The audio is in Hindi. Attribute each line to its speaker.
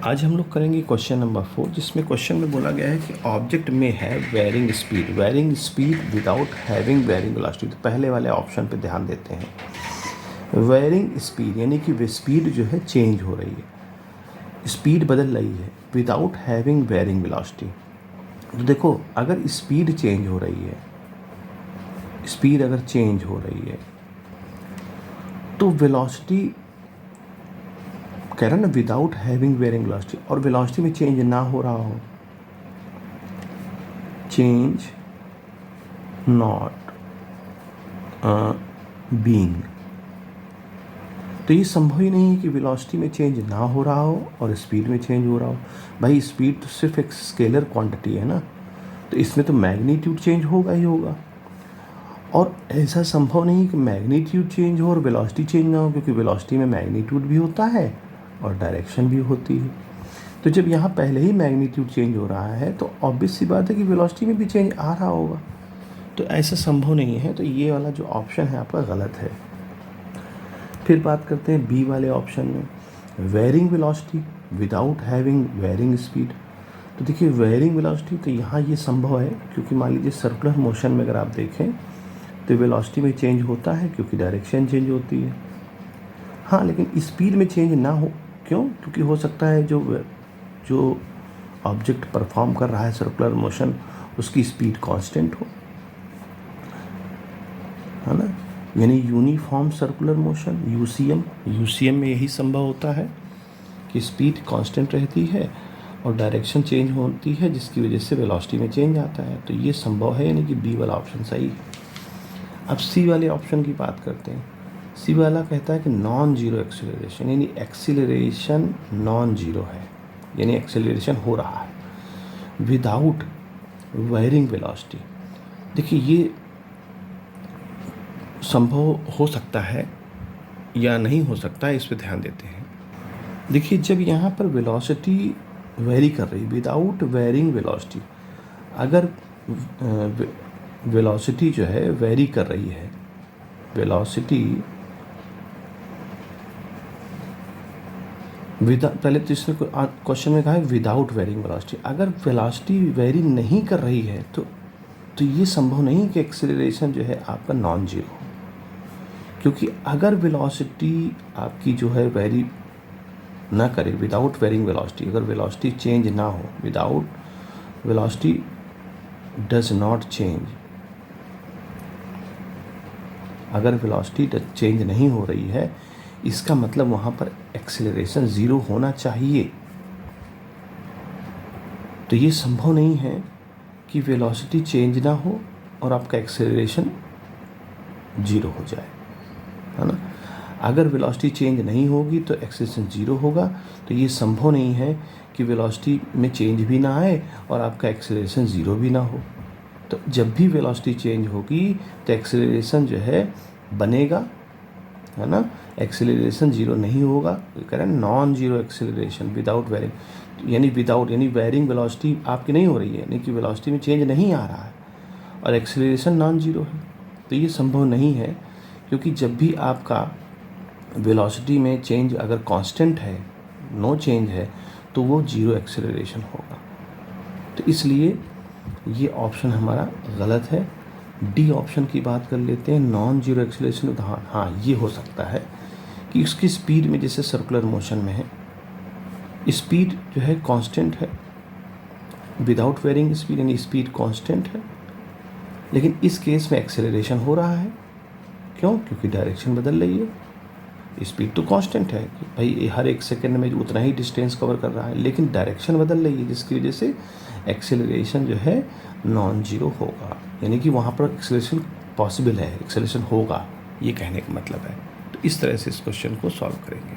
Speaker 1: आज हम लोग करेंगे क्वेश्चन नंबर 4, जिसमें क्वेश्चन में बोला गया है कि ऑब्जेक्ट में है varying speed without having varying velocity. तो पहले वाले ऑप्शन पे ध्यान देते हैं। वेरिंग स्पीड यानी कि वे स्पीड जो है चेंज हो रही है, स्पीड बदल रही है विदाउट हैविंग वेरिंग वेलोसिटी। तो देखो, अगर स्पीड चेंज हो रही है, स्पीड अगर चेंज हो रही है तो वेलोसिटी कह रहा ना विदाउट हैविंग वेरिंग वेलोसिटी, और वेलोसिटी में चेंज ना हो रहा हो, चेंज नॉट बीइंग, तो ये संभव ही नहीं है कि वेलोसिटी में चेंज ना हो रहा हो और स्पीड में चेंज हो रहा हो। भाई स्पीड तो सिर्फ एक स्केलर क्वांटिटी है ना, तो इसमें तो मैग्नीट्यूड चेंज होगा ही होगा। और ऐसा संभव नहीं कि मैग्नीट्यूड चेंज हो और वेलोसिटी चेंज ना हो, क्योंकि वेलोसिटी में मैग्नीट्यूड भी होता है और डायरेक्शन भी होती है। तो जब यहाँ पहले ही मैग्नीट्यूड चेंज हो रहा है तो ऑब्वियस सी बात है कि वेलोसिटी में भी चेंज आ रहा होगा। तो ऐसा संभव नहीं है, तो ये वाला जो ऑप्शन है आपका गलत है। फिर बात करते हैं बी वाले ऑप्शन में, varying velocity without having varying speed. तो देखिए वेरिंग वेलोसिटी, तो यहाँ ये संभव है क्योंकि मान लीजिए सर्कुलर मोशन में अगर आप देखें तो वेलोसिटी में चेंज होता है क्योंकि डायरेक्शन चेंज होती है। हाँ, लेकिन स्पीड में चेंज ना हो, क्यों? क्योंकि हो सकता है जो ऑब्जेक्ट परफॉर्म कर रहा है सर्कुलर मोशन, उसकी स्पीड कांस्टेंट हो, है ना, यानी यूनिफॉर्म सर्कुलर मोशन, यूसीएम में यही संभव होता है कि स्पीड कांस्टेंट रहती है और डायरेक्शन चेंज होती है, जिसकी वजह से वेलोसिटी में चेंज आता है। तो ये संभव है, यानी कि बी वाला ऑप्शन सही है। अब सी वाले ऑप्शन की बात करते हैं। सी वाला कहता है कि नॉन जीरो एक्सीलरेशन, यानी एक्सीलरेशन नॉन जीरो है, यानी एक्सीलरेशन हो रहा है विदाउट वेरिंग वेलोसिटी। देखिए ये संभव हो सकता है या नहीं हो सकता है, इस पर ध्यान देते हैं। देखिए जब यहाँ पर वेलोसिटी वेरी कर रही विदाउट वेरिंग वेलोसिटी, अगर वेलोसिटी जो है वेरी कर रही है, वेलोसिटी पहले तो इसने क्वेश्चन में कहा है विदाउट वेरिंग वेलोसिटी। अगर वेलोसिटी वेरी नहीं कर रही है तो ये संभव नहीं कि एक्सीलरेशन जो है आपका नॉन जीरो हो, क्योंकि अगर वेलोसिटी आपकी जो है वेरी ना करे विदाउट वेरिंग वेलोसिटी, अगर वेलोसिटी चेंज ना हो, without velocity does not change, अगर वेलोसिटी चेंज नहीं हो रही है, इसका मतलब वहाँ पर एक्सेलरेशन ज़ीरो होना चाहिए। तो ये संभव नहीं है कि वेलोसिटी चेंज ना हो और आपका एक्सेलरेशन ज़ीरो हो जाए, है ना। अगर वेलोसिटी चेंज नहीं होगी तो एक्सेलरेशन ज़ीरो होगा। तो ये संभव नहीं है कि वेलोसिटी में चेंज भी ना आए और आपका एक्सेलरेशन ज़ीरो भी ना हो। तो जब भी वेलोसिटी चेंज होगी तो एक्सेलरेशन जो है बनेगा, है ना, एक्सेलरेशन जीरो नहीं होगा। कह रहे हैं non zero acceleration without varying, यानी वेरिंग वेलोसिटी आपकी नहीं हो रही है, यानी कि वेलोसिटी में चेंज नहीं आ रहा है और एक्सेलरेशन नॉन जीरो है। तो ये संभव नहीं है, क्योंकि जब भी आपका वेलोसिटी में चेंज अगर कांस्टेंट है, नो चेंज है, तो वो जीरो एक्सेलरेशन होगा। तो इसलिए ये ऑप्शन हमारा गलत है। डी ऑप्शन की बात कर लेते हैं, नॉन जीरो एक्सेलरेशन। हाँ, ये हो सकता है कि उसकी स्पीड में, जैसे सर्कुलर मोशन में है, स्पीड जो है कांस्टेंट है विदाउट वेरिंग स्पीड, यानी स्पीड कांस्टेंट है, लेकिन इस केस में एक्सेलरेशन हो रहा है। क्यों? क्योंकि डायरेक्शन बदल रही है। स्पीड तो कांस्टेंट है कि भाई हर एक सेकेंड में उतना ही डिस्टेंस कवर कर रहा है, लेकिन डायरेक्शन बदल रही है, जिसकी वजह से एक्सेलरेशन जो है नॉन जीरो होगा, यानी कि वहाँ पर एक्सेलरेशन पॉसिबल है, एक्सेलरेशन होगा, ये कहने का मतलब है। तो इस तरह से इस क्वेश्चन को सॉल्व करेंगे।